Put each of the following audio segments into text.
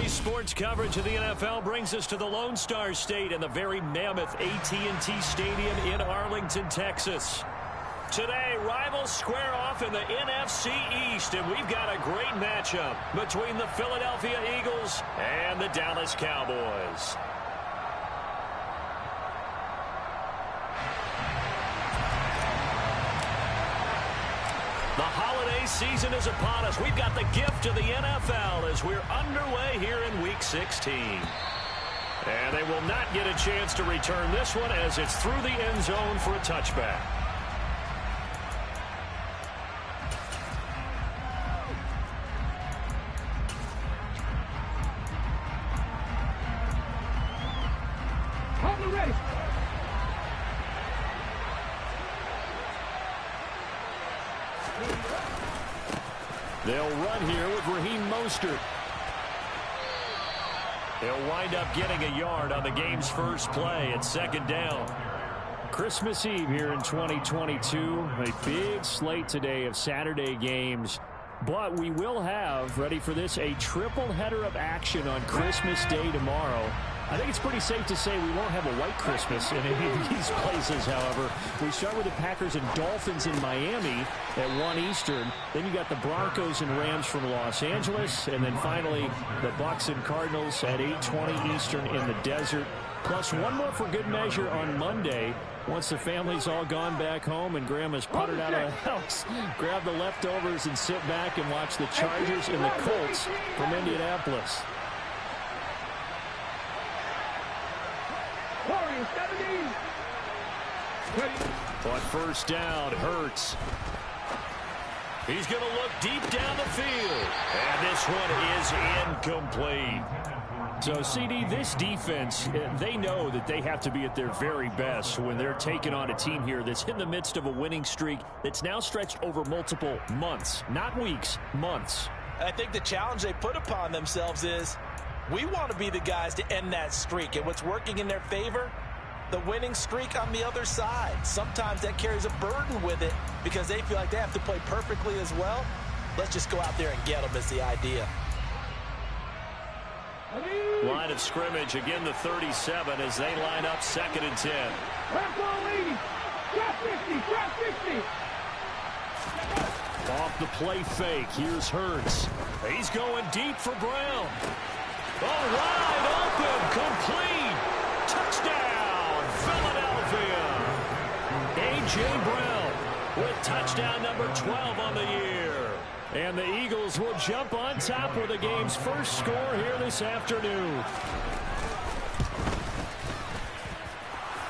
Today's sports coverage of the NFL brings us to the Lone Star State and the very mammoth AT&T Stadium in Arlington, Texas. Today, rivals square off in the NFC East, and we've got a great matchup between the Philadelphia Eagles and the Dallas Cowboys. The holiday season is upon us. We've got the gift of the NFL as we're underway here in Week 16. And they will not get a chance to return this one as it's through the end zone for a touchback. They'll run here with Raheem Mostert. He'll wind up getting a yard on the game's first play at second down. Christmas Eve here in 2022. A big slate today of Saturday games. But we will have, ready for this, a triple header of action on Christmas Day tomorrow. I think it's pretty safe to say we won't have a white Christmas in any of these places, however. We start with the Packers and Dolphins in Miami at 1 Eastern. Then you got the Broncos and Rams from Los Angeles. And then finally, the Bucs and Cardinals at 8:20 Eastern in the desert. Plus one more for good measure on Monday. Once the family's all gone back home and Grandma's puttered out of the house, grab the leftovers and sit back and watch the Chargers and the Colts from Indianapolis. On first down, Hurts. He's going to look deep down the field. And this one is incomplete. So, CD, this defense, they know that they have to be at their very best when they're taking on a team here that's in the midst of a winning streak that's now stretched over multiple months. Not weeks, months. I think the challenge they put upon themselves is we want to be the guys to end that streak. And what's working in their favor? The winning streak on the other side. Sometimes that carries a burden with it because they feel like they have to play perfectly as well. Let's just go out there and get them is the idea. Line of scrimmage, again the 37 as they line up 2nd and 10. Off the play fake, here's Hurts. He's going deep for Brown. Oh, wide open, complete. Touchdown, Philadelphia. A.J. Brown with touchdown number 12 on the year. And the Eagles will jump on top with the game's first score here this afternoon.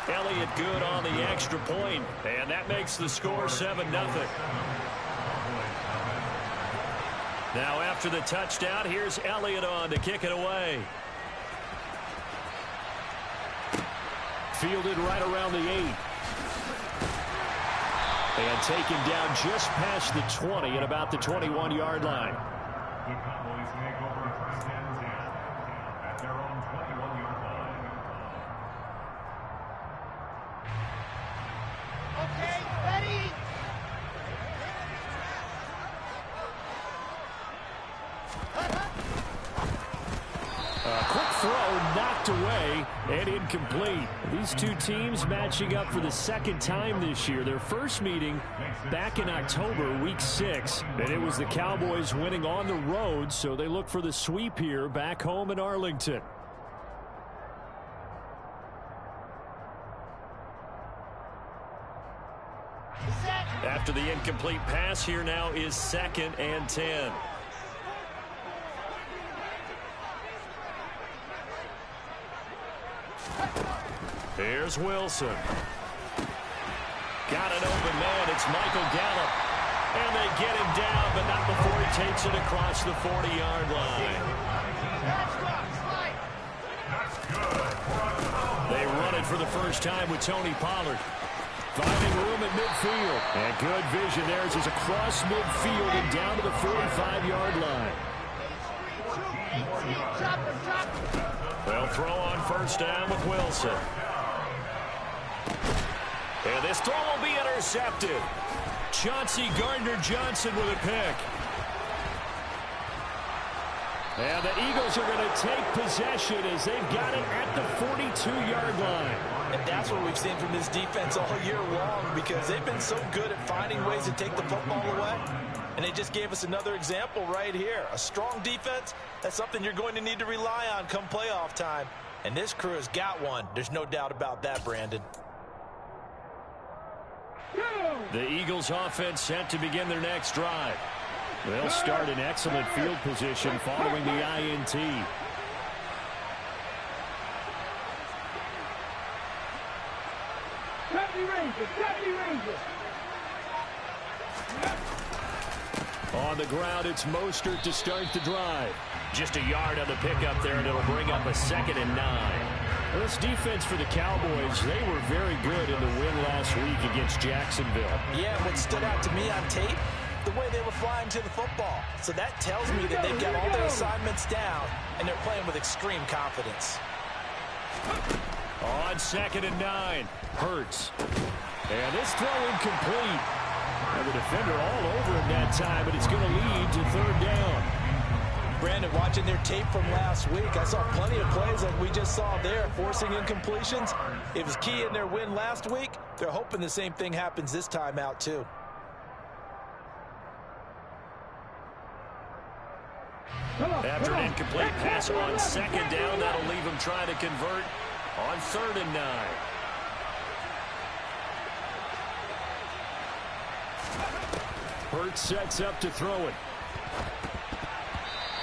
Elliott good on the extra point, and that makes the score 7-0. Now after the touchdown, here's Elliott on to kick it away. Fielded right around the 8. And taken down just past the 20 at about the 21-yard line. The Cowboys make over first and 10 at their own 21-yard line. Okay, ready? Quick throw knocked away and incomplete. These two teams matching up for the second time this year. Their first meeting back in October, week 6. And it was the Cowboys winning on the road, so they look for the sweep here back home in Arlington. After the incomplete pass, here now is 2nd and 10. Here's Wilson. Got an open man. It's Michael Gallup. And they get him down, but not before he takes it across the 40-yard line. They run it for the first time with Tony Pollard. Finding room at midfield. And good vision there as he's across midfield and down to the 45-yard line. They'll throw on first down with Wilson. And this throw will be intercepted. Chauncey Gardner-Johnson with a pick. And the Eagles are going to take possession as they've got it at the 42-yard line. And that's what we've seen from this defense all year long, because they've been so good at finding ways to take the football away. And they just gave us another example right here. A strong defense, that's something you're going to need to rely on come playoff time. And this crew has got one. There's no doubt about that, Brandon. The Eagles offense set to begin their next drive. They'll start in excellent field position following the INT. On the ground, it's Mostert to start the drive. Just a yard on the pickup there, and it'll bring up a 2nd and 9. This defense for the Cowboys, they were very good in the win last week against Jacksonville. Yeah, what stood out to me on tape, the way they were flying to the football. So that tells me that they've got all their assignments down, and they're playing with extreme confidence. On 2nd and 9, Hurts. And this throw incomplete. And the defender all over him that time, but it's going to lead to 3rd down. Brandon, watching their tape from last week, I saw plenty of plays like we just saw there, forcing incompletions. It was key in their win last week. They're hoping the same thing happens this time out, too. After an incomplete pass on 2nd down, that'll leave him trying to convert on 3rd and 9. Hurts sets up to throw it.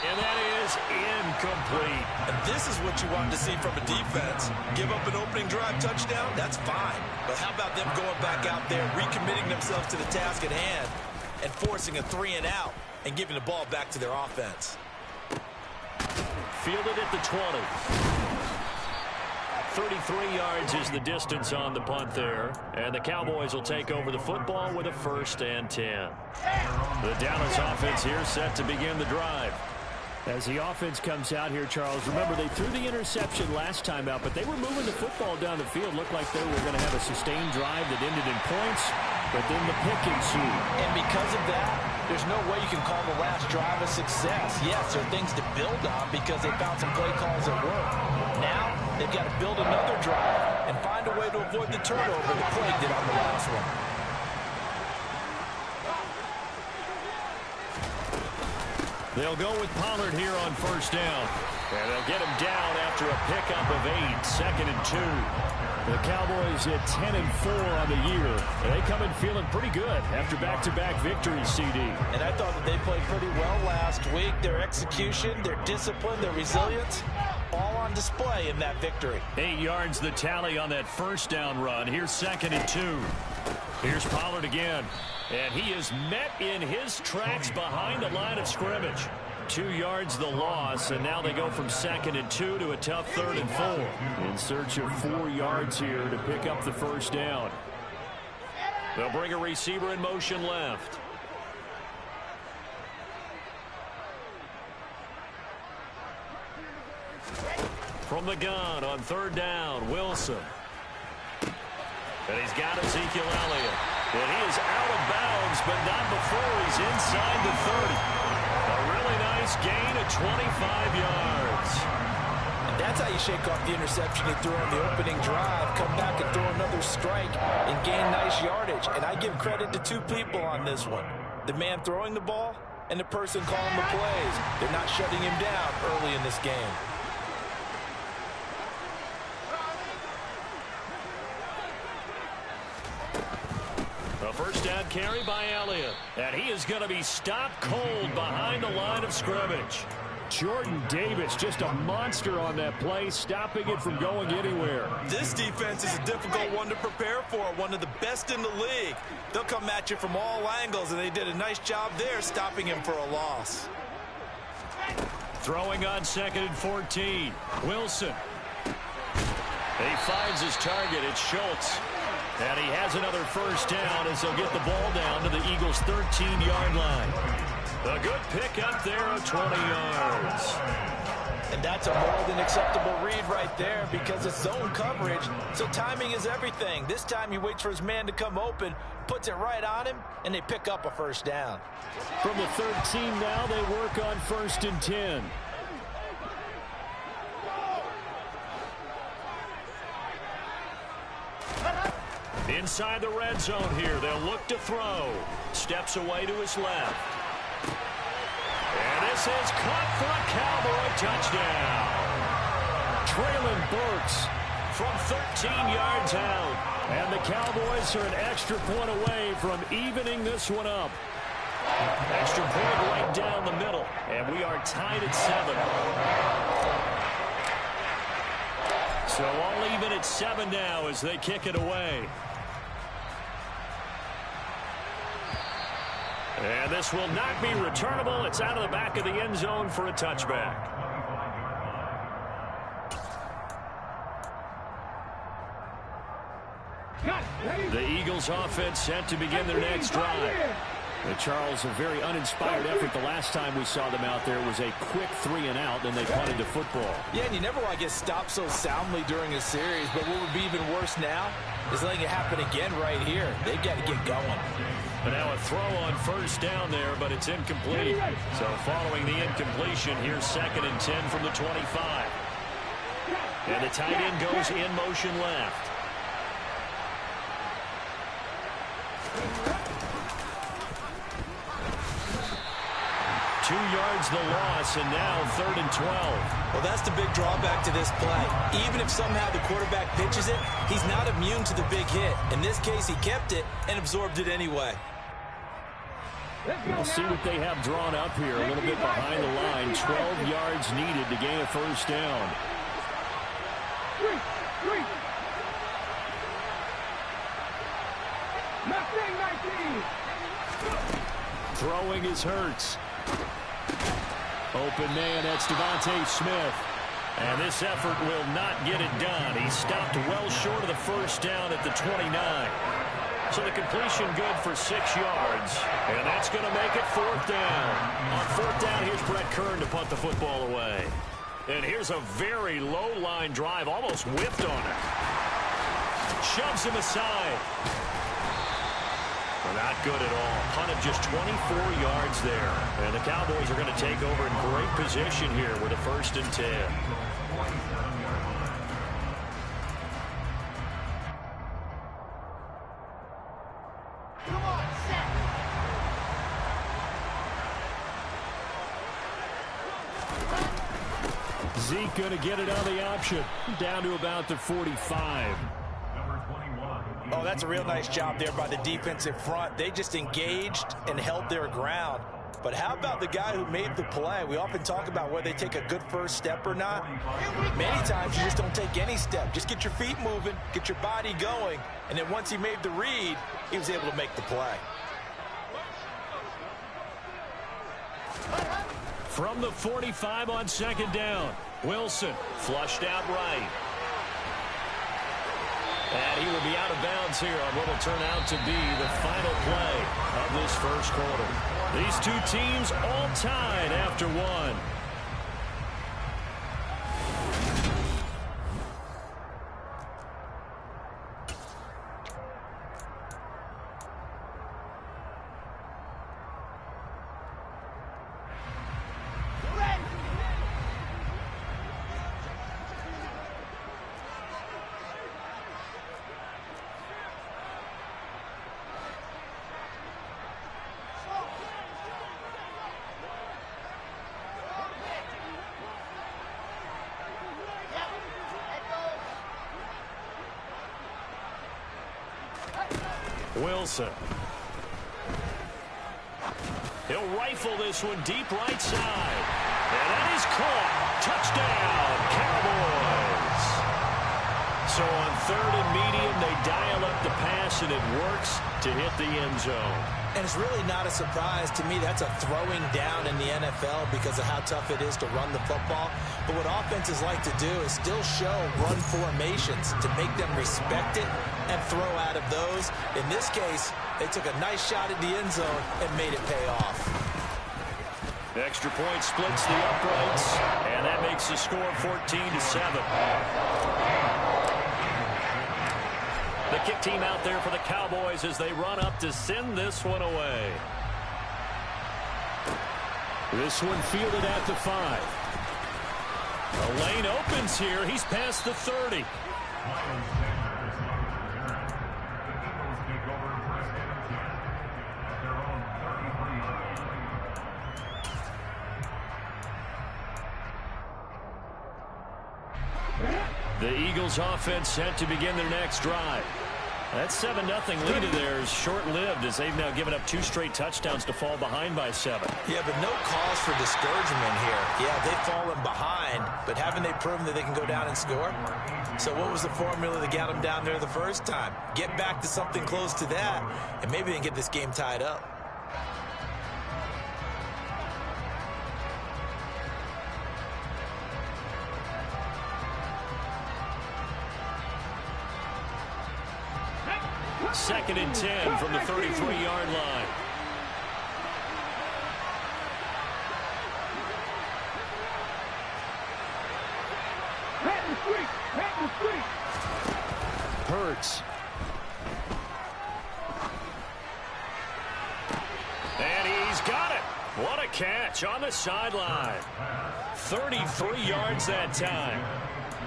And that is incomplete. And this is what you want to see from a defense. Give up an opening drive touchdown, that's fine. But how about them going back out there, recommitting themselves to the task at hand, and forcing a 3-and-out and giving the ball back to their offense. Fielded at the 20. 33 yards is the distance on the punt there. And the Cowboys will take over the football with a 1st and 10. The Dallas offense here set to begin the drive. As the offense comes out here, Charles, remember they threw the interception last time out, but they were moving the football down the field. Looked like they were going to have a sustained drive that ended in points, but then the pick ensued. And because of that, there's no way you can call the last drive a success. Yes, there are things to build on because they found some play calls that work. Now, they've got to build another drive and find a way to avoid the turnover that plagued it on the last one. They'll go with Pollard here on 1st down. And they'll get him down after a pickup of 8, 2nd and 2. The Cowboys at 10-4 on the year. They come in feeling pretty good after back-to-back victories, CD. And I thought that they played pretty well last week. Their execution, their discipline, their resilience, all on display in that victory. 8 yards the tally on that 1st down run. Here's 2nd and 2. Here's Pollard again. And he is met in his tracks behind the line of scrimmage. 2 yards the loss, and now they go from 2nd and 2 to a tough 3rd and 4. In search of 4 yards here to pick up the 1st down. They'll bring a receiver in motion left. From the gun on 3rd down, Wilson. And he's got Ezekiel Elliott. And he is out of bounds, but not before he's inside the 30. A really nice gain of 25 yards. And that's how you shake off the interception he threw on the opening drive, come back and throw another strike and gain nice yardage. And I give credit to 2 people on this one. The man throwing the ball and the person calling the plays. They're not shutting him down early in this game. A 1st down carry by Elliott. And he is going to be stopped cold behind the line of scrimmage. Jordan Davis, just a monster on that play, stopping it from going anywhere. This defense is a difficult one to prepare for, one of the best in the league. They'll come at you from all angles, and they did a nice job there stopping him for a loss. Throwing on 2nd and 14. Wilson. He finds his target. It's Schultz. And he has another 1st down as they'll get the ball down to the Eagles' 13-yard line. A good pickup there of 20 yards. And that's a more than acceptable read right there because it's zone coverage, so timing is everything. This time he waits for his man to come open, puts it right on him, and they pick up a 1st down. From the 13 now, they work on 1st and 10. Inside the red zone here. They'll look to throw. Steps away to his left. And this is caught for a Cowboy touchdown. Traylon Burks from 13 yards out. And the Cowboys are an extra point away from evening this one up. Extra point right down the middle. And we are tied at 7. So all even at 7 now as they kick it away. And this will not be returnable. It's out of the back of the end zone for a touchback. The Eagles offense set to begin their next drive. Charles, a very uninspired effort the last time we saw them out there. It was a quick 3-and-out, and they punted the football. Yeah, and you never want to get stopped so soundly during a series, but what would be even worse now is letting it happen again right here. They've got to get going. But now a throw on first down there, but it's incomplete. So following the incompletion, here's 2nd and 10 from the 25. And the tight end goes in motion left. Two yards the loss, and now 3rd and 12. Well, that's the big drawback to this play. Even if somehow the quarterback pitches it, he's not immune to the big hit. In this case, he kept it and absorbed it anyway. We'll see what they have drawn up here. A little bit behind the line. 12 yards needed to gain a first down. Throwing is Hurts. Open man, that's Devontae Smith. And this effort will not get it done. He stopped well short of the first down at the 29. So the completion good for 6 yards. And that's going to make it 4th down. On 4th down, here's Brett Kern to punt the football away. And here's a very low-line drive, almost whipped on it. Shoves him aside. Not good at all. Punted just 24 yards there. And the Cowboys are going to take over in great position here with a 1st and 10. Come on, set. Zeke going to get it on the option. Down to about the 45. Oh, that's a real nice job there by the defensive front. They just engaged and held their ground. But how about the guy who made the play? We often talk about whether they take a good first step or not. Many times you just don't take any step. Just get your feet moving, get your body going, and then once he made the read, he was able to make the play. From the 45 on 2nd down, Wilson flushed out right. And he will be out of bounds here on what will turn out to be the final play of this first quarter. These two teams all tied after 1. Wilson. He'll rifle this one deep right side. And that is caught. Touchdown, Cowboys. So on 3rd and medium, they dial up the pass, and it works to hit the end zone. And it's really not a surprise to me. That's a throwing down in the NFL because of how tough it is to run the football. But what offenses like to do is still show run formations to make them respect it and throw out of those. In this case, they took a nice shot at the end zone and made it pay off. The extra point splits the uprights, and that makes the score 14-7. The kick team out there for the Cowboys as they run up to send this one away. This one fielded at the 5. The lane opens here. He's past the 30. The Eagles offense set to begin their next drive. That 7-0 lead of theirs short-lived as they've now given up 2 straight touchdowns to fall behind by 7. Yeah, but no cause for discouragement here. Yeah, they've fallen behind, but haven't they proven that they can go down and score? So what was the formula that got them down there the first time? Get back to something close to that, and maybe they can get this game tied up. Second and 10 from the 33-yard line. Hurts. And he's got it. What a catch on the sideline. 33 yards that time.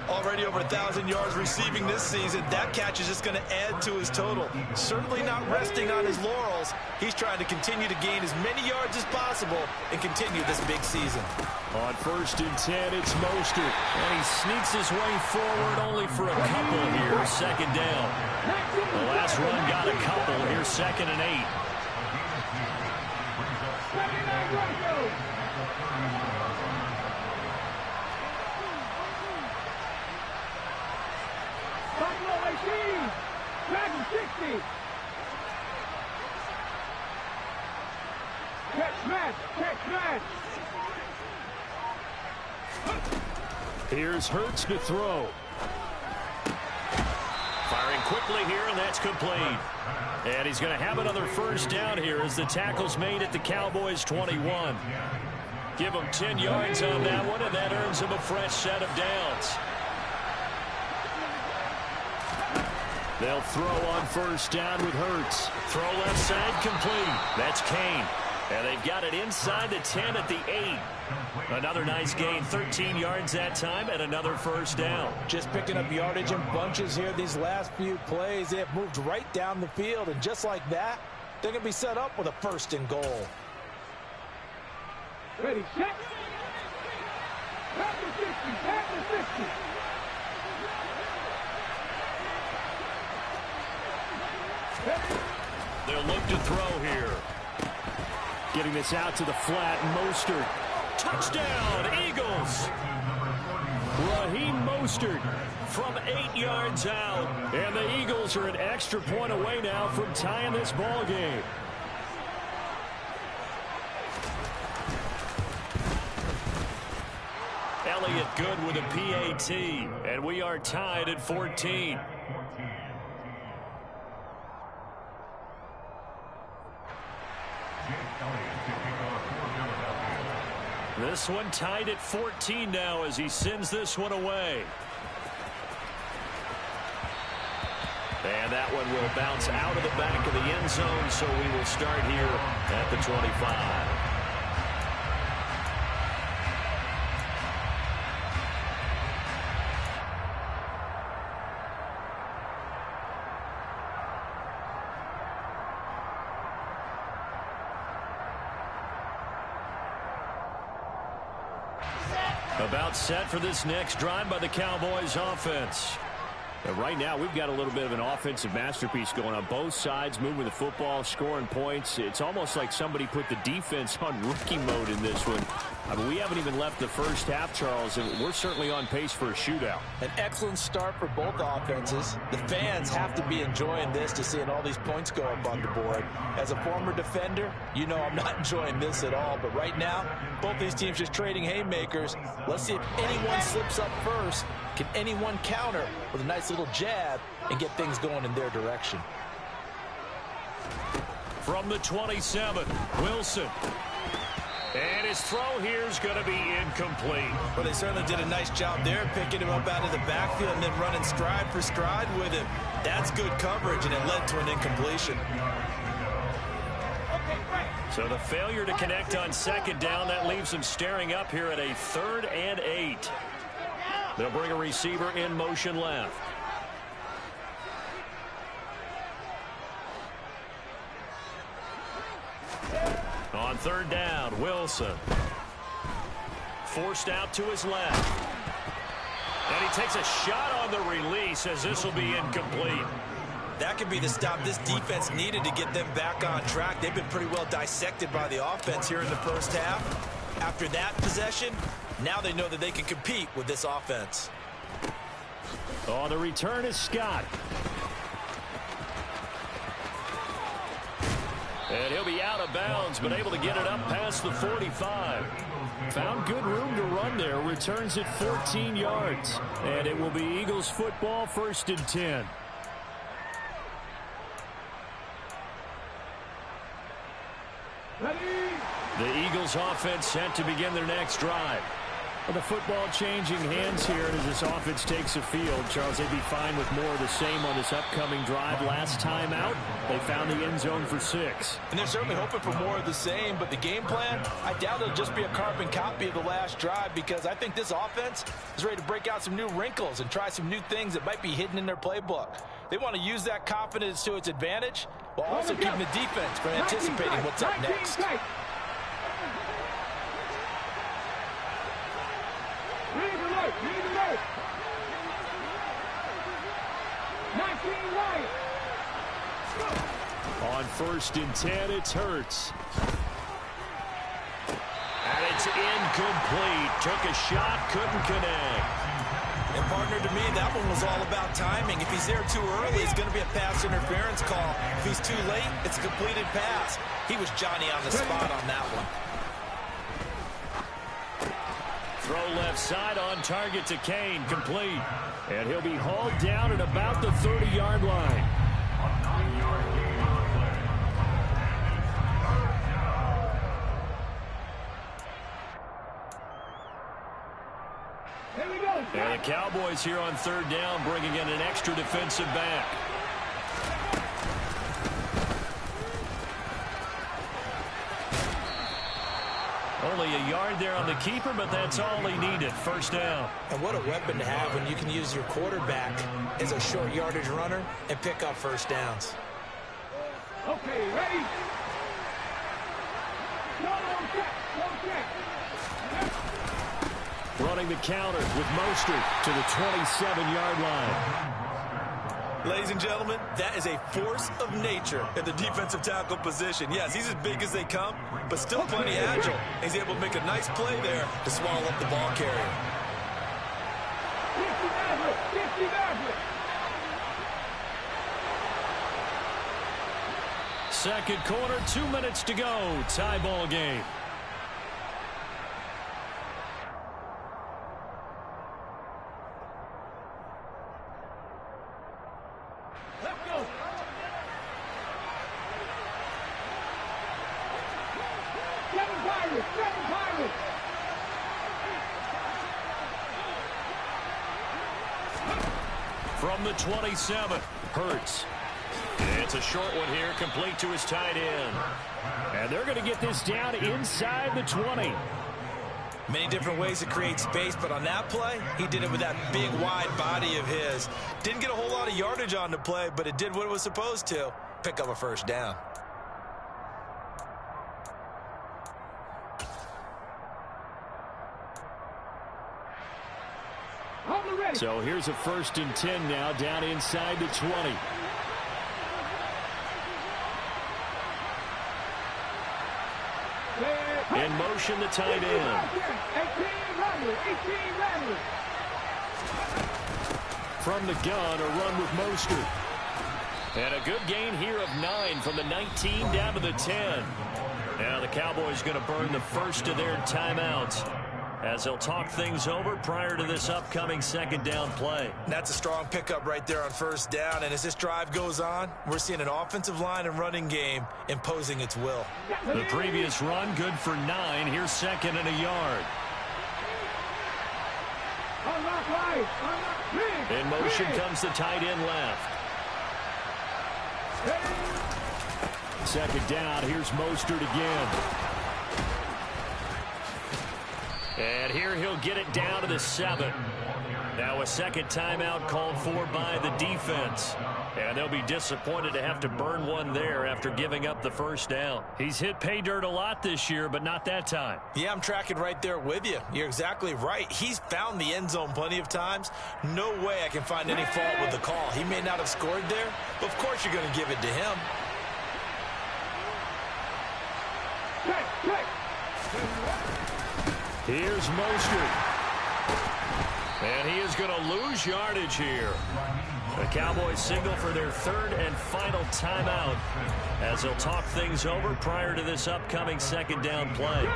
Already over 1,000 yards receiving this season. That catch is just going to add to his total. Certainly not resting on his laurels. He's trying to continue to gain as many yards as possible and continue this big season. On 1st and 10, it's Mostert. And he sneaks his way forward only for a couple here. Second down. The last run got a couple. Here's 2nd and 8. Here's Hurts to throw. Firing quickly here, and that's complete. And he's going to have another first down here as the tackle's made at the Cowboys 21. Give him 10 yards on that one, and that earns him a fresh set of downs. They'll throw on first down with Hurts. Throw left side complete. That's Kane. And they've got it inside the 10 at the 8. Another nice gain, 13 yards that time, and another first down. Just picking up yardage in bunches here these last few plays. They have moved right down the field, and just like that, they're going to be set up with a 1st and goal. Ready, set. Back to 50, back to 50. They'll look to throw here. Getting this out to the flat, Mostert. Touchdown, Eagles! Raheem Mostert from 8 yards out. And the Eagles are an extra point away now from tying this ball game. Elliott good with a PAT. And we are tied at 14. This one tied at 14 now as he sends this one away. And that one will bounce out of the back of the end zone, so we will start here at the 25. About set for this next drive by the Cowboys offense. And right now, we've got a little bit of an offensive masterpiece going on both sides, moving the football, scoring points. It's almost like somebody put the defense on rookie mode in this one. I mean, we haven't even left the first half, Charles, and we're certainly on pace for a shootout. An excellent start for both offenses. The fans have to be enjoying this to seeing all these points go up on the board. As a former defender, you know I'm not enjoying this at all. But right now, both these teams just trading haymakers. Let's see if anyone slips up first. Can anyone counter with a nice little jab and get things going in their direction? From the 27, Wilson. And his throw here is going to be incomplete. Well, they certainly did a nice job there, picking him up out of the backfield and then running stride for stride with him. That's good coverage, and it led to an incompletion. So the failure to connect on second down, that leaves them staring up here at a 3rd and 8. They'll bring a receiver in motion left. On 3rd down, Wilson. Forced out to his left. And he takes a shot on the release as this will be incomplete. That could be the stop this defense needed to get them back on track. They've been pretty well dissected by the offense here in the first half. After that possession, now they know that they can compete with this offense. Oh, the return is Scott. And he'll be out of bounds, but able to get it up past the 45. Found good room to run there. Returns it 14 yards. And it will be Eagles football, 1st and 10. The Eagles offense set to begin their next drive. Well, the football changing hands here as this offense takes the field. Charles, they'd be fine with more of the same on this upcoming drive. Last time out, they found the end zone for 6. And they're certainly hoping for more of the same, but the game plan, I doubt it'll just be a carbon copy of the last drive, because I think this offense is ready to break out some new wrinkles and try some new things that might be hidden in their playbook. They want to use that confidence to its advantage while also keeping the defense from anticipating what's up next. On 1st and 10, it's Hurts. And it's incomplete. Took a shot, couldn't connect. And partner, to me, that one was all about timing. If he's there too early, it's going to be a pass interference call. If he's too late, it's a completed pass. He was Johnny on the spot on that one. Throw left side on target to Kane, complete. And he'll be hauled down at about the 30-yard line. And the Cowboys here on 3rd down, bringing in an extra defensive back. Only a yard there on the keeper, but that's all he needed. 1st down. And what a weapon to have when you can use your quarterback as a short yardage runner and pick up 1st downs. Okay, ready? Running the counter with Mostert to the 27-yard line. Ladies and gentlemen, that is a force of nature at the defensive tackle position. Yes, he's as big as they come, but still plenty agile. He's able to make a nice play there to swallow up the ball carrier. 2nd quarter, 2 minutes to go. Tie ball game. From the 27, Hurts. It's a short one here, complete to his tight end. And they're going to get this down inside the 20. Many different ways to create space, but on that play, he did it with that big, wide body of his. Didn't get a whole lot of yardage on the play, but it did what it was supposed to. Pick up a 1st down. So here's a 1st and 10 now, down inside the 20. In motion, the tight end. From the gun, a run with Mostert. And a good gain here of 9 from the 19 down to the 10. Now the Cowboys going to burn the first of their timeouts as they'll talk things over prior to this upcoming 2nd down play. That's a strong pickup right there on 1st down. And as this drive goes on, we're seeing an offensive line and running game imposing its will. The previous run, good for 9. Here's 2nd and a yard. In motion comes the tight end left. 2nd down, here's Mostert again. And here he'll get it down to the 7. Now a 2nd timeout called for by the defense. And they'll be disappointed to have to burn one there after giving up the first down. He's hit pay dirt a lot this year, but not that time. Yeah, I'm tracking right there with you. You're exactly right. He's found the end zone plenty of times. No way I can find any fault with the call. He may not have scored there, but of course you're going to give it to him. Here's Mostert. And he is going to lose yardage here. The Cowboys signal for their third and final timeout as they'll talk things over prior to this upcoming second down play.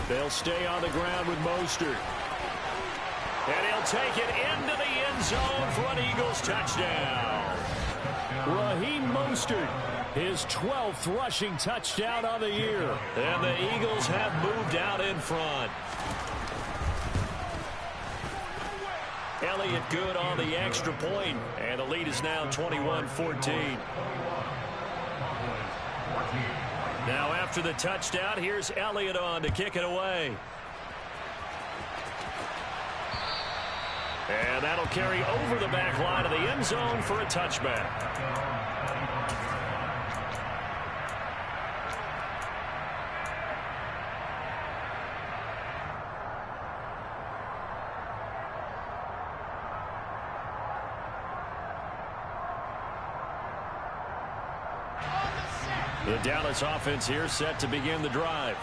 They'll stay on the ground with Mostert. And he'll take it into the end zone for an Eagles touchdown. Raheem Mostert, his 12th rushing touchdown on the year. And the Eagles have moved out in front. Elliott good on the extra point, and the lead is now 21-14. Now after the touchdown, here's Elliott on to kick it away. And that'll carry over the back line of the end zone for a touchback. The Dallas offense here set to begin the drive.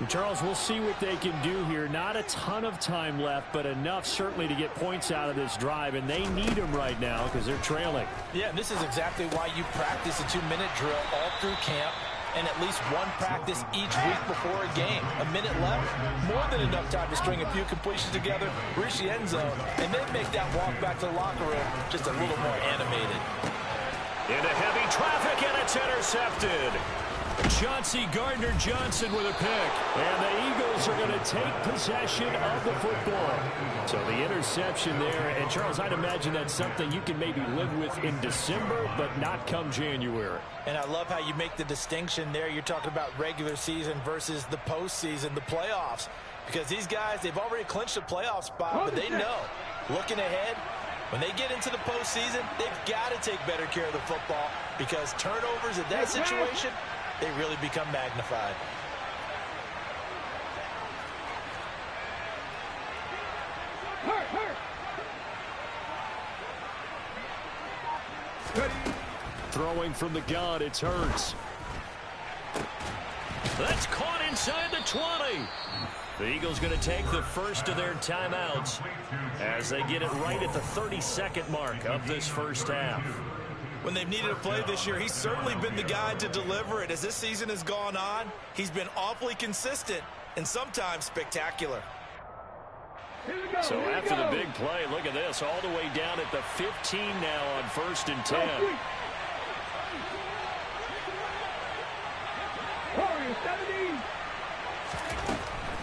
Charles, we'll see what they can do here. Not a ton of time left, but enough certainly to get points out of this drive, and they need them right now because they're trailing. Yeah, and this is exactly why you practice a 2-minute drill all through camp and at least one practice each week before a game. A minute left, more than enough time to string a few completions together, reach the end zone, and then make that walk back to the locker room just a little more animated. Into heavy traffic, and it's intercepted. Chauncey Gardner-Johnson with a pick. And the Eagles are going to take possession of the football. So the interception there. And, Charles, I'd imagine that's something you can maybe live with in December, but not come January. And I love how you make the distinction there. You're talking about regular season versus the postseason, the playoffs. Because these guys, they've already clinched a playoff spot, but they know, looking ahead, when they get into the postseason, they've got to take better care of the football because turnovers in that situation, they really become magnified. Throwing from the gun, it's Hurts. That's caught inside the 20. The Eagles going to take the first of their timeouts as they get it right at the 32nd mark of this first half. When they've needed a play this year, he's certainly been the guy to deliver it. As this season has gone on, he's been awfully consistent and sometimes spectacular. So after the big play, look at this, all the way down at the 15 now on 1st and 10.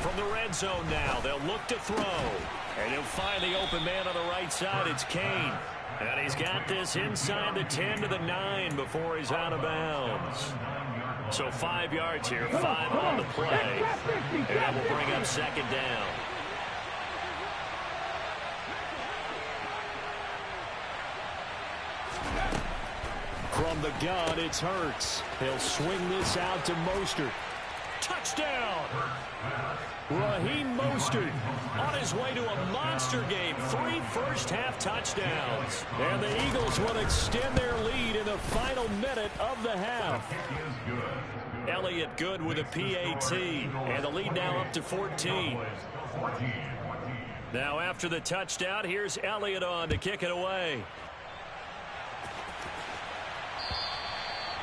From the red zone now, they'll look to throw. And he'll find the open man on the right side. It's Kane. And he's got this inside the 10 to the 9 before he's out of bounds. So 5 yards here, 5 on the play. And that will bring up second down. From the gun, it's Hurts. He'll swing this out to Mostert. Touchdown! Raheem Mostert on his way to a monster game. 3 first-half touchdowns. And the Eagles will extend their lead in the final minute of the half. Elliott good with a PAT. And the lead now up to 14. Now after the touchdown, here's Elliott on to kick it away.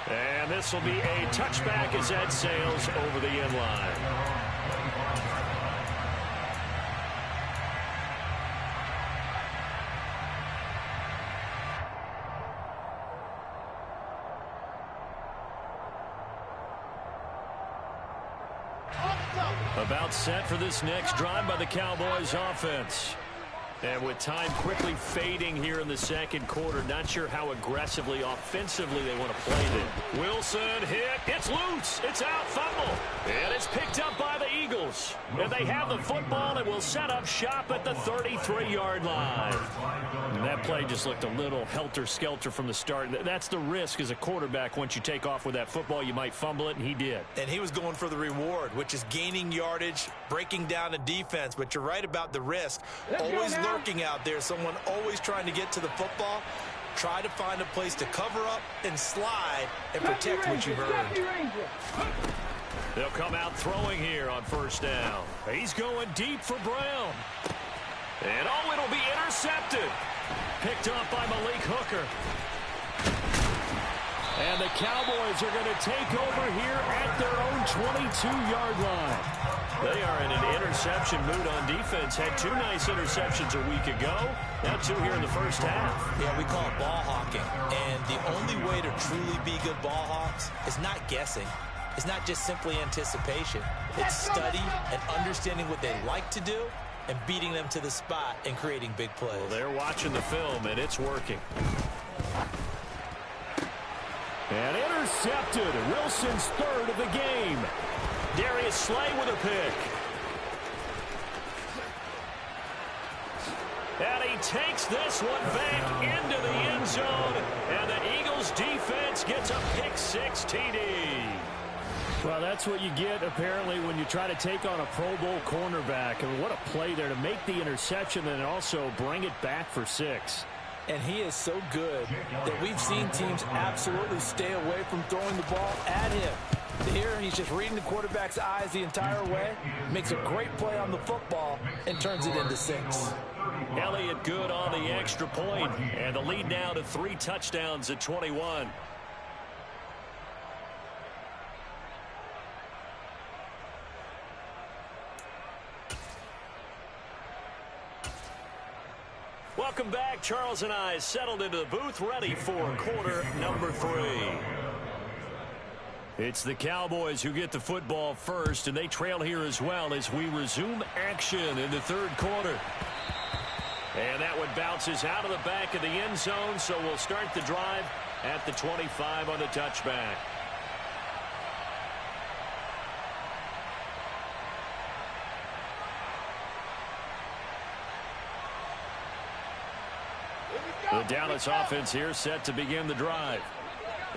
And this will be a touchback as that sails over the end line. About set for this next drive by the Cowboys offense. And with time quickly fading here in the second quarter, not sure how aggressively, offensively they want to play this. Wilson hit. It's loose. It's out. Fumble. And it's picked up by the Eagles. And they have the football and will set up shop at the 33-yard line. And that play just looked a little helter-skelter from the start. That's the risk as a quarterback. Once you take off with that football, you might fumble it, and he did. And he was going for the reward, which is gaining yardage, breaking down the defense. But you're right about the risk. Always lurking out there, someone always trying to get to the football. Try to find a place to cover up and slide and protect what you've earned. They'll come out throwing here on first down. He's going deep for Brown. And oh, it'll be intercepted. Picked up by Malik Hooker. And the Cowboys are going to take over here at their own 22-yard line. They are in an interception mood on defense. Had 2 nice interceptions a week ago. Now 2 here in the first half. Yeah, we call it ball hawking. And the only way to truly be good ball hawks is not guessing. It's not just simply anticipation. It's study and understanding what they like to do and beating them to the spot and creating big plays. Well, they're watching the film, and it's working. And intercepted. Wilson's third of the game. Darius Slay with a pick. And he takes this one back into the end zone. And the Eagles defense gets a pick-6 TD. Well, that's what you get, apparently, when you try to take on a Pro Bowl cornerback. And what a play there to make the interception and also bring it back for 6. And he is so good that we've seen teams absolutely stay away from throwing the ball at him. Here, he's just reading the quarterback's eyes the entire way, makes a great play on the football, and turns it into 6. Elliott good on the extra point, and the lead now to 3 touchdowns at 21. Welcome back. Charles and I settled into the booth, ready for quarter number 3. It's the Cowboys who get the football first, and they trail here as well as we resume action in the third quarter. And that one bounces out of the back of the end zone, so we'll start the drive at the 25 on the touchback. The Dallas offense here set to begin the drive.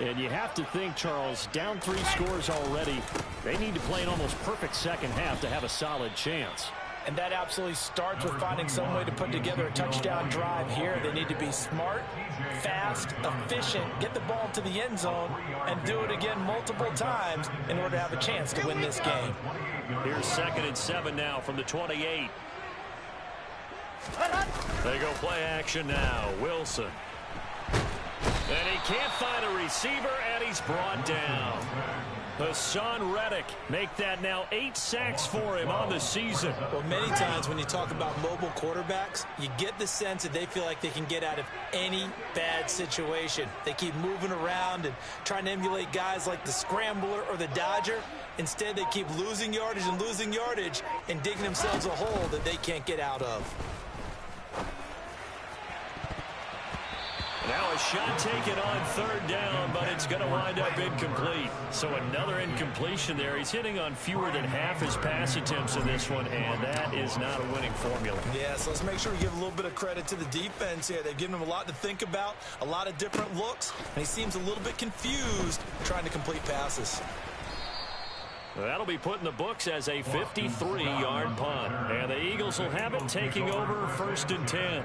And you have to think, Charles, down 3 scores already. They need to play an almost perfect second half to have a solid chance. And that absolutely starts with finding some way to put together a touchdown drive here. They need to be smart, fast, efficient, get the ball to the end zone, and do it again multiple times in order to have a chance to win this game. Here's 2nd and 7 now from the 28. They go play action now. Wilson. And he can't find a receiver, and he's brought down. Hassan Reddick make that now 8 sacks for him on the season. Well, many times when you talk about mobile quarterbacks, you get the sense that they feel like they can get out of any bad situation. They keep moving around and trying to emulate guys like the Scrambler or the Dodger. Instead, they keep losing yardage and digging themselves a hole that they can't get out of. Now a shot taken on 3rd down, but it's going to wind up incomplete. So another incompletion there. He's hitting on fewer than half his pass attempts in this one, and that is not a winning formula. Yeah, so let's make sure we give a little bit of credit to the defense here. They've given him a lot to think about, a lot of different looks, and he seems a little bit confused trying to complete passes. That'll be put in the books as a 53-yard punt. And the Eagles will have it, taking over 1st and 10.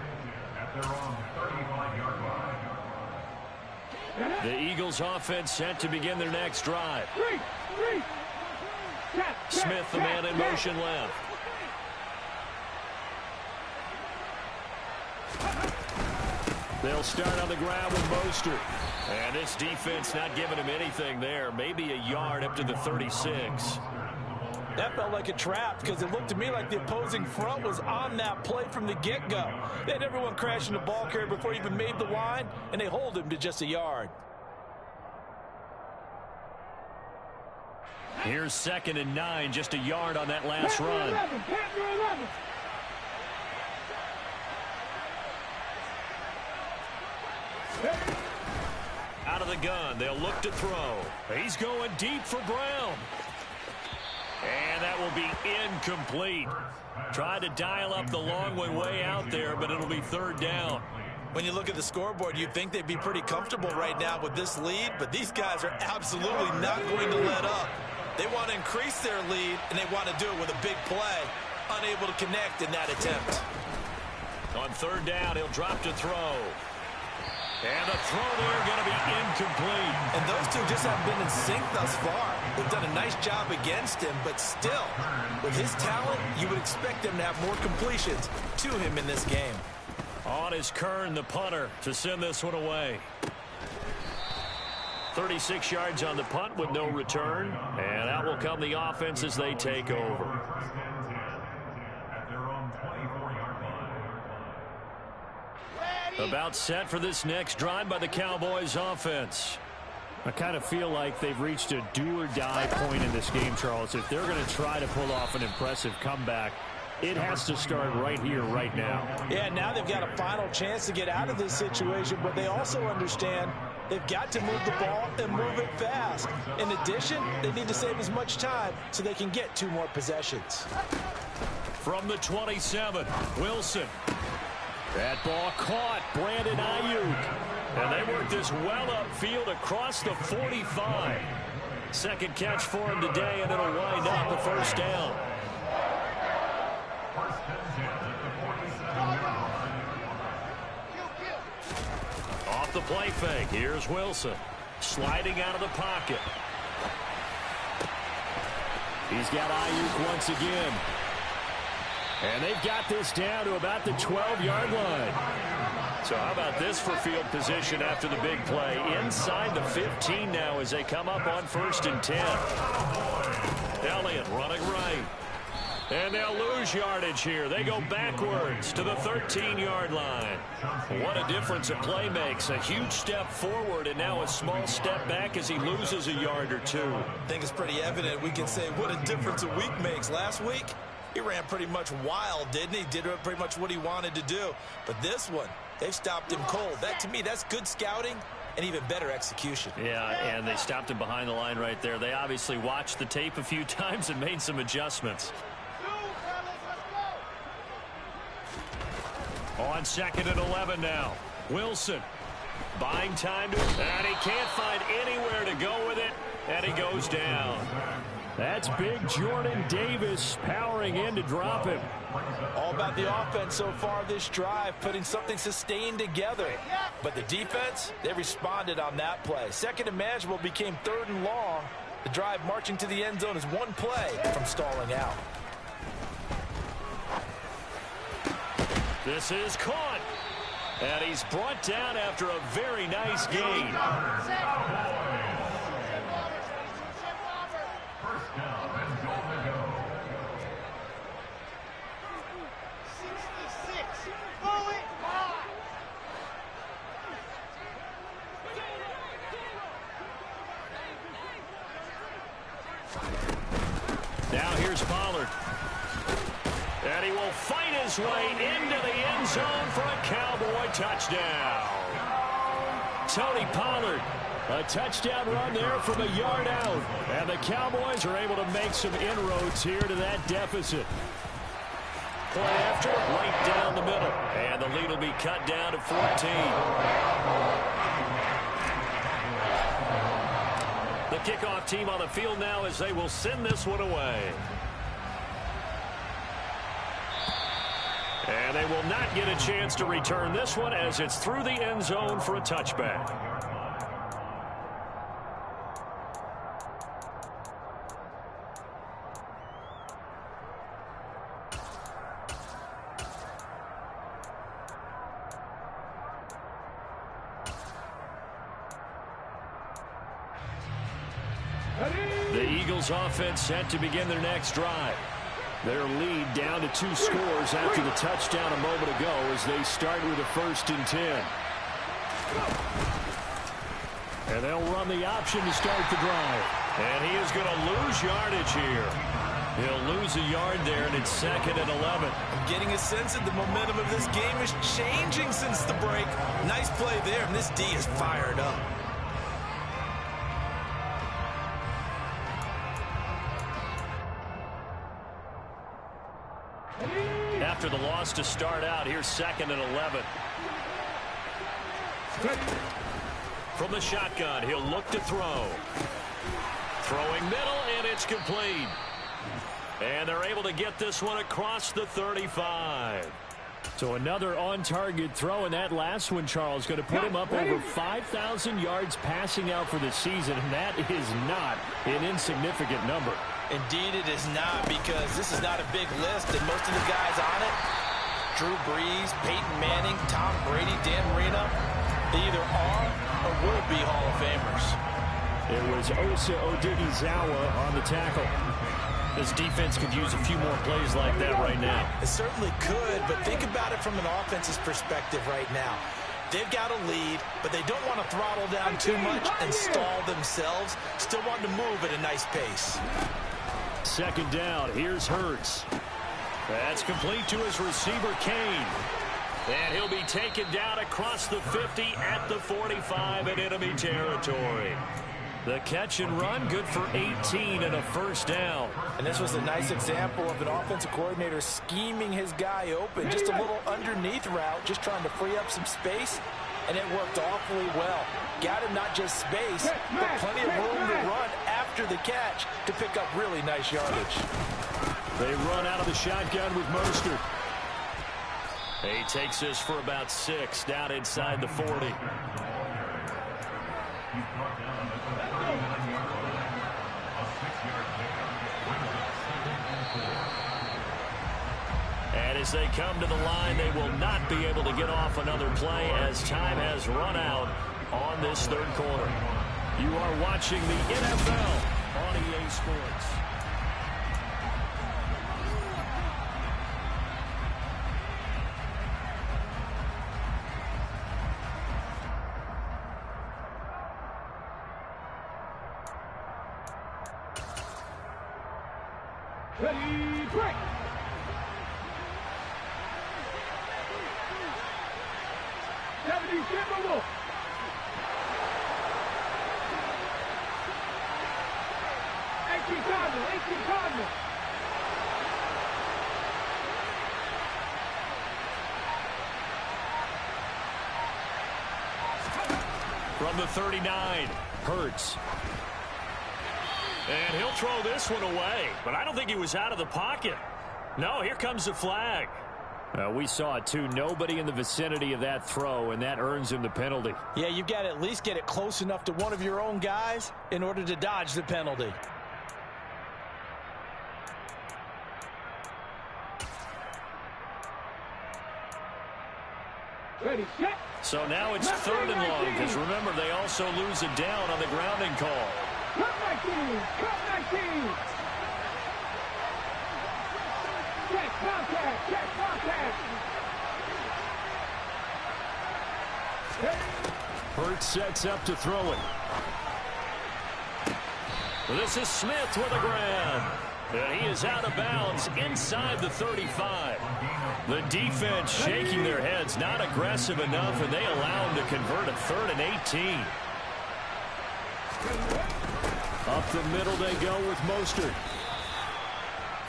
The Eagles offense set to begin their next drive. Smith, the man in motion left. They'll start on the ground with Mostert. And this defense not giving him anything there. Maybe a yard up to the 36. That felt like a trap because it looked to me like the opposing front was on that play from the get-go. They had everyone crashing the ball carrier before he even made the line, and they hold him to just a yard. Here's 2nd and 9, just a yard on that last run. the gun. They'll look to throw. He's going deep for Brown. And that will be incomplete. Tried to dial up the long way out there, but it'll be third down. When you look at the scoreboard, you'd think they'd be pretty comfortable right now with this lead, but these guys are absolutely not going to let up. They want to increase their lead, and they want to do it with a big play. Unable to connect in that attempt. On third down, he'll drop to throw. And the throw there going to be incomplete. And those two just haven't been in sync thus far. They've done a nice job against him, but still, with his talent, you would expect them to have more completions to him in this game. On is Kern, the punter, to send this one away. 36 yards on the punt with no return. And out will come the offense as they take over. About set for this next drive by the Cowboys offense. I kind of feel like they've reached a do-or-die point in this game, Charles. If they're going to try to pull off an impressive comeback, it has to start right here, right now. Yeah, now they've got a final chance to get out of this situation, but they also understand they've got to move the ball and move it fast. In addition, they need to save as much time so they can get 2 more possessions. From the 27, Wilson. That ball caught. Brandon Ayuk. And they work this well upfield across the 45. Second catch for him today, and it'll wind up a first down. Off the play fake. Here's Wilson. Sliding out of the pocket. He's got Ayuk once again. And they've got this down to about the 12-yard line. So how about this for field position after the big play? Inside the 15 now as they come up on 1st and 10. Elliott running right. And they'll lose yardage here. They go backwards to the 13-yard line. What a difference a play makes. A huge step forward and now a small step back as he loses a yard or 2. I think it's pretty evident. We can say what a difference a week makes. Last week, he ran pretty much wild, didn't he? Did pretty much what he wanted to do. But this one, they've stopped him cold. That, to me, that's good scouting and even better execution. Yeah, and they stopped him behind the line right there. They obviously watched the tape a few times and made some adjustments. On 2nd and 11 now. Wilson buying time, and he can't find anywhere to go with it, and he goes down. That's big Jordan Davis powering in to drop him. All about the offense so far this drive, putting something sustained together. But the defense, they responded on that play. 2nd and manageable became 3rd and long. The drive marching to the end zone is 1 play from stalling out. This is caught. And he's brought down after a very nice gain. Now here's Pollard. And he will fight his way into the end zone for a Cowboy touchdown. Tony Pollard, a touchdown run there from a yard out. And the Cowboys are able to make some inroads here to that deficit. Play after, right down the middle. And the lead will be cut down to 14. The kickoff team on the field now as they will send this one away. And they will not get a chance to return this one as it's through the end zone for a touchback. The Eagles offense set to begin their next drive. Their lead down to 2 scores after the touchdown a moment ago as they start with a 1st and 10. And they'll run the option to start the drive. And he is going to lose yardage here. He'll lose a yard there, and it's 2nd and 11. I'm getting a sense that the momentum of this game is changing since the break. Nice play there, and this D is fired up. after the loss to start out. Here's 2nd and 11. From the shotgun, he'll look to throw. Throwing middle, and it's complete. And they're able to get this one across the 35. So another on-target throw, and that last one, Charles, going to put him up over 5,000 yards passing out for the season, and that is not an insignificant number. Indeed it is not, because this is not a big list, and most of the guys on it, Drew Brees, Peyton Manning, Tom Brady, Dan Marino, they either are or will be Hall of Famers. It was Osa Odighizuwa on the tackle. This defense could use a few more plays like that right now. It certainly could, but think about it from an offense's perspective right now. They've got a lead, but they don't want to throttle down too much and stall themselves. Still want to move at a nice pace. 2nd down. Here's Hurts. That's complete to his receiver, Kane. And he'll be taken down across the 50 at the 45 in enemy territory. The catch and run, good for 18 and a 1st down. And this was a nice example of an offensive coordinator scheming his guy open. Just a little underneath route, just trying to free up some space, and it worked awfully well. Got him not just space, but plenty of room to run after the catch to pick up really nice yardage. They run out of the shotgun with Mostert. He takes this for about 6 down inside the 40. And as they come to the line, they will not be able to get off another play as time has run out on this 3rd quarter. You are watching the NFL on EA Sports. Ready, break. Timberwolf. Cardinal. From the 39, Hurts. And he'll throw this one away, but I don't think he was out of the pocket. No, here comes the flag. We saw it too. Nobody in the vicinity of that throw, and that earns him the penalty. Yeah, you've got to at least get it close enough to one of your own guys in order to dodge the penalty. Ready, set. So now it's 3rd and long, because remember, they also lose a down on the grounding call. Cut 19. Check contact. Hurts sets up to throw it. This is Smith with a grab. And he is out of bounds inside the 35. The defense shaking their heads, not aggressive enough, and they allow him to convert a 3rd and 18. Up the middle they go with Mostert.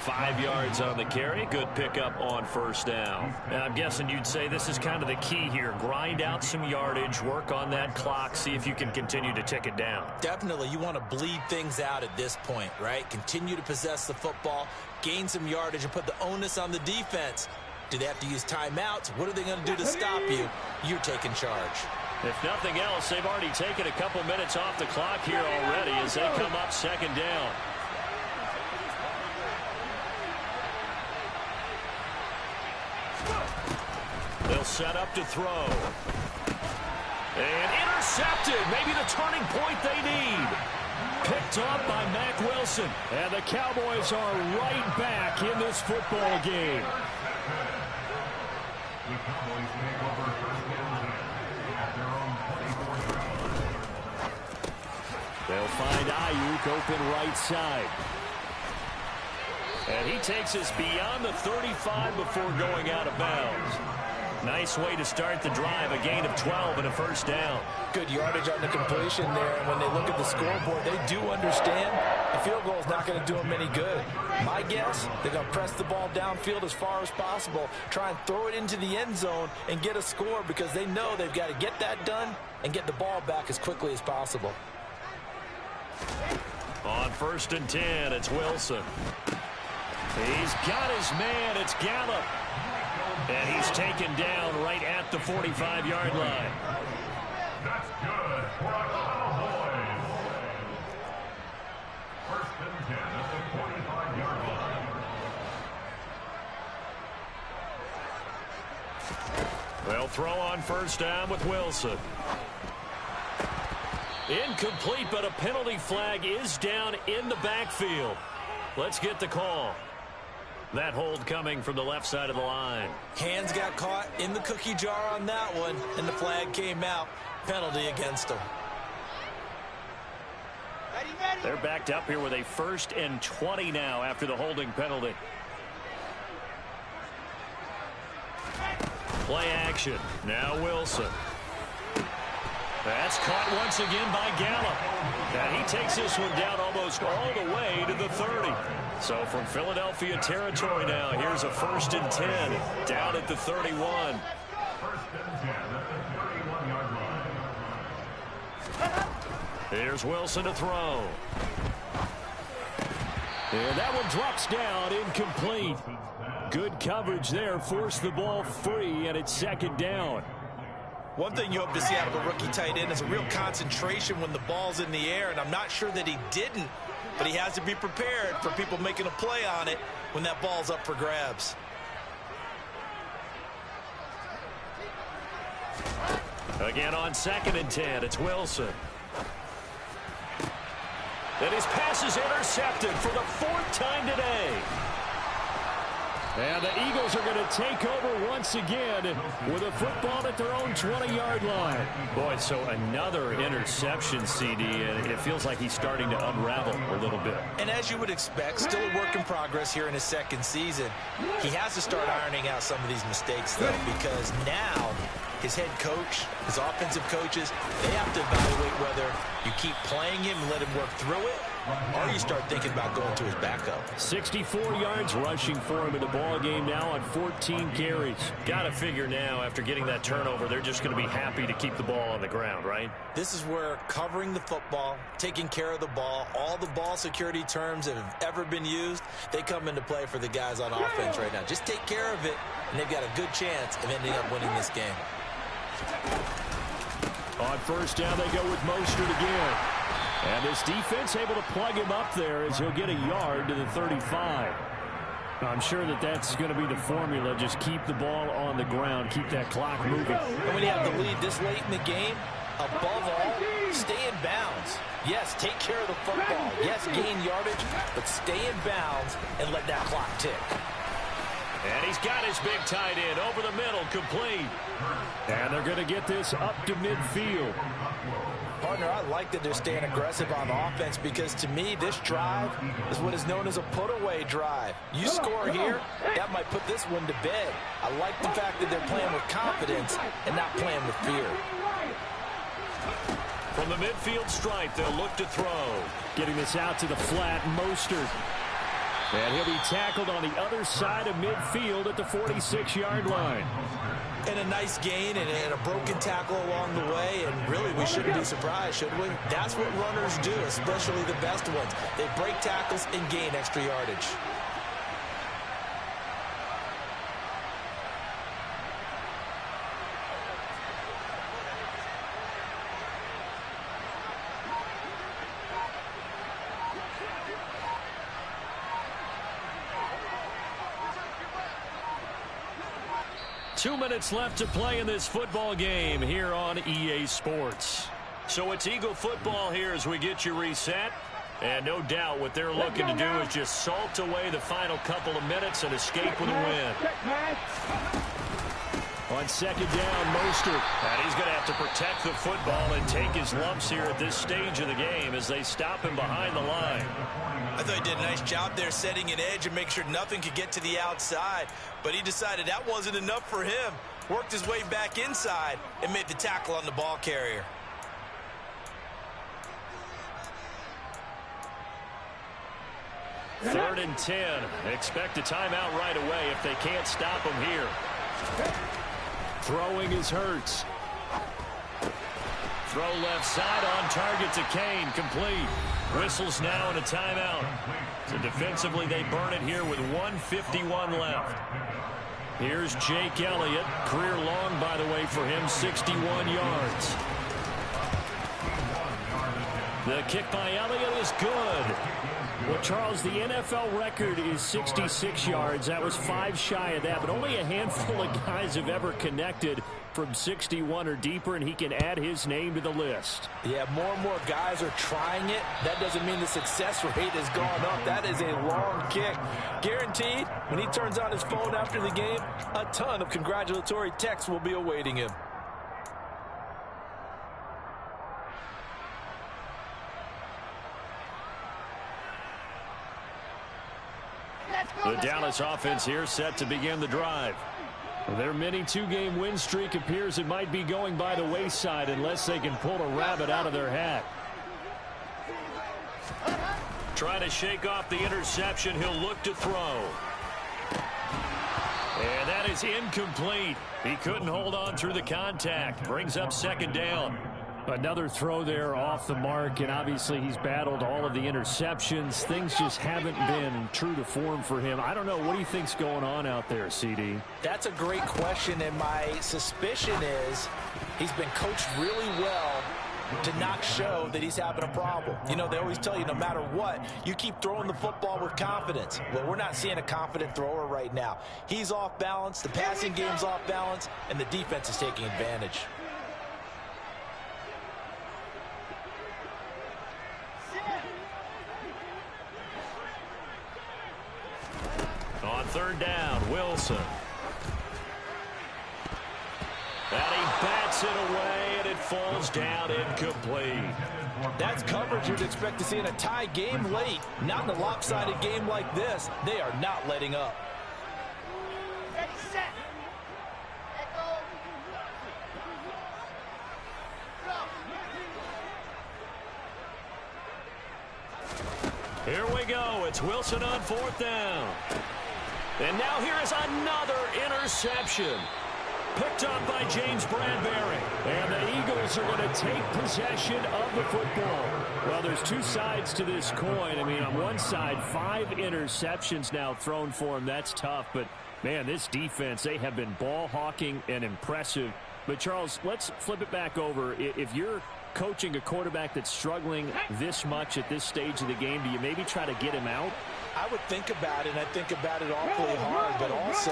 5 yards on the carry. Good pickup on 1st down. And I'm guessing you'd say this is kind of the key here. Grind out some yardage, work on that clock, see if you can continue to tick it down. Definitely. You want to bleed things out at this point, right? Continue to possess the football, gain some yardage, and put the onus on the defense. Do they have to use timeouts? What are they going to do to stop you? You're taking charge. If nothing else, they've already taken a couple minutes off the clock here already as they come up 2nd down. They'll set up to throw. And intercepted. Maybe the turning point they need. Picked up by Mack Wilson. And the Cowboys are right back in this football game. The Cowboys take over 1st down at their own 24. They'll find Ayuk open right side. And he takes us beyond the 35 before going out of bounds. Nice way to start the drive. A gain of 12 and a first down. Good yardage on the completion there. And when they look at the scoreboard, they do understand the field goal is not going to do them any good. My guess, they're going to press the ball downfield as far as possible, try and throw it into the end zone and get a score because they know they've got to get that done and get the ball back as quickly as possible. On 1st and 10, it's Wilson. He's got his man. It's Gallup. And he's taken down right at the 45-yard line. That's good for the Cowboys. 1st and 10 at the 45-yard line. They'll throw on 1st down with Wilson. Incomplete, but a penalty flag is down in the backfield. Let's get the call. That hold coming from the left side of the line. Hands got caught in the cookie jar on that one, and the flag came out. Penalty against them. They're backed up here with a 1st and 20 now after the holding penalty. Play action. Now Wilson. That's caught once again by Gallup. And he takes this one down almost all the way to the 30. So from Philadelphia territory now, here's a 1st and 10 down at the 31. 1st and 10 at the 31-yard line. Here's Wilson to throw. And that one drops down, incomplete. Good coverage there, forced the ball free, and it's 2nd down. One thing you hope to see out of a rookie tight end is a real concentration when the ball's in the air, and I'm not sure that he didn't, but he has to be prepared for people making a play on it when that ball's up for grabs. Again on 2nd and 10, it's Wilson. And his pass is intercepted for the 4th time today. And the Eagles are going to take over once again with a football at their own 20-yard line. Boy, so another interception, CD, and it feels like he's starting to unravel a little bit. And as you would expect, still a work in progress here in his 2nd season. He has to start ironing out some of these mistakes, though, because now his head coach, his offensive coaches, they have to evaluate whether you keep playing him and let him work through it, or you start thinking about going to his backup. 64 yards rushing for him in the ball game now on 14 carries. Got to figure now after getting that turnover, they're just going to be happy to keep the ball on the ground, right? This is where covering the football, taking care of the ball, all the ball security terms that have ever been used, they come into play for the guys on offense right now. Just take care of it, and they've got a good chance of ending up winning this game. On 1st down, they go with Mostert again. And this defense able to plug him up there as he'll get a yard to the 35. I'm sure that that's going to be the formula. Just keep the ball on the ground. Keep that clock moving. And when you have the lead this late in the game, above all, stay in bounds. Yes, take care of the football. Yes, gain yardage, but stay in bounds and let that clock tick. And he's got his big tight end over the middle, complete. And they're going to get this up to midfield. Partner, I like that they're staying aggressive on offense because to me, this drive is what is known as a put-away drive. You score here, that might put this one to bed. I like the fact that they're playing with confidence and not playing with fear. From the midfield stripe, they'll look to throw. Getting this out to the flat, Mostert. And he'll be tackled on the other side of midfield at the 46-yard line. And a nice gain and a broken tackle along the way, and really we shouldn't be surprised, should we? That's what runners do, especially the best ones. They break tackles and gain extra yardage. Two minutes left to play in this football game here on EA Sports. So it's Eagle football here as we get you reset. And no doubt what they're looking to do is just salt away the final couple of minutes and escape with a win. On 2nd down, Mostert. And he's going to have to protect the football and take his lumps here at this stage of the game as they stop him behind the line. I thought he did a nice job there setting an edge and make sure nothing could get to the outside. But he decided that wasn't enough for him. worked his way back inside, and made the tackle on the ball carrier. Third and 10. Expect a timeout right away if they can't stop him here. Throwing is Hurts. Throw left side on target to Kane. Complete. Whistles now and a timeout. So defensively they burn it here with 1:51 left. Here's Jake Elliott. Career long, by the way, for him, 61 yards. The kick by Elliott is good. Well, Charles, the NFL record is 66 yards. That was 5 shy of that, but only a handful of guys have ever connected from 61 or deeper, and he can add his name to the list. Yeah, more and more guys are trying it. That doesn't mean the success rate has gone up. That is a long kick. Guaranteed, when he turns on his phone after the game, a ton of congratulatory texts will be awaiting him. The Dallas offense here set to begin the drive. Their mini 2-game win streak appears it might be going by the wayside unless they can pull a rabbit out of their hat. Trying to shake off the interception. He'll look to throw. And that is incomplete. He couldn't hold on through the contact. Brings up second down. Another throw there off the mark, and obviously he's battled all of the interceptions. Things just haven't been true to form for him. I don't know. What do you think's going on out there, CD? That's a great question, and my suspicion is he's been coached really well to not show that he's having a problem. You know, they always tell you no matter what, you keep throwing the football with confidence. Well, we're not seeing a confident thrower right now. He's off balance, the passing game's off balance, and the defense is taking advantage. On third down, Wilson. And he bats it away, and it falls down incomplete. That's coverage you'd expect to see in a tie game late. Not in a lopsided game like this. They are not letting up. Ready, set. Let go. Throw. Here we go. It's Wilson on fourth down. And now here is another interception. Picked up by James Bradbury. And the Eagles are going to take possession of the football. Well, there's two sides to this coin. I mean, on one side, 5 interceptions now thrown for him. That's tough. But, man, this defense, they have been ball hawking and impressive. But, Charles, let's flip it back over. If you're coaching a quarterback that's struggling this much at this stage of the game, do you maybe try to get him out? I would think about it, and I think about it awfully hard, but also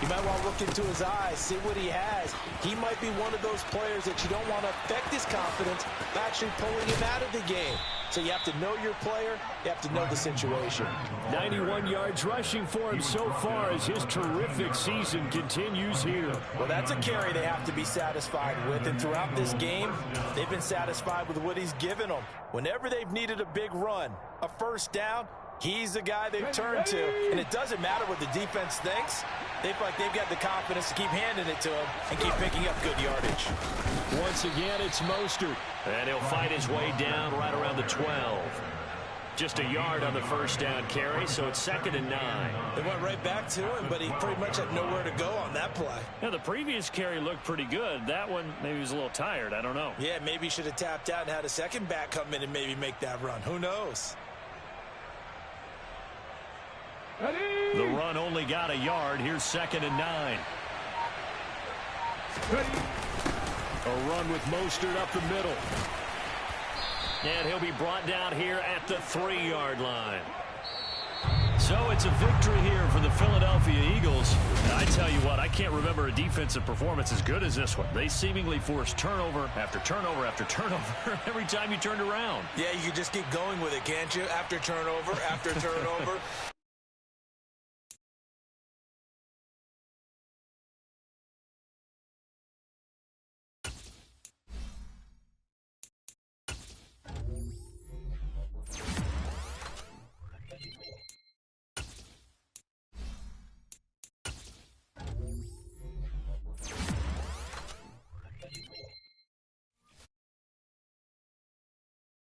you might want to look into his eyes, see what he has. He might be one of those players that you don't want to affect his confidence by actually pulling him out of the game. So you have to know your player, you have to know the situation. 91 yards rushing for him so far as his terrific season continues here. Well, that's a carry they have to be satisfied with, and throughout this game, they've been satisfied with what he's given them. Whenever they've needed a big run, a first down, he's the guy they've turned to, and it doesn't matter what the defense thinks. They feel like they've got the confidence to keep handing it to him and keep picking up good yardage. Once again, it's Mostert, and he'll fight his way down right around the 12. Just a yard on the first down carry, so it's 2nd and 9. They went right back to him, but he pretty much had nowhere to go on that play. Now, the previous carry looked pretty good. That one, maybe he was a little tired. I don't know. Yeah, maybe he should have tapped out and had a second back come in and maybe make that run. Who knows? The run only got a yard. Here's 2nd and 9. A run with Mostert up the middle. And he'll be brought down here at the 3-yard line. So it's a victory here for the Philadelphia Eagles. And I tell you what, I can't remember a defensive performance as good as this one. They seemingly forced turnover after turnover after turnover every time you turned around. Yeah, you can just keep going with it, can't you? After turnover, after turnover.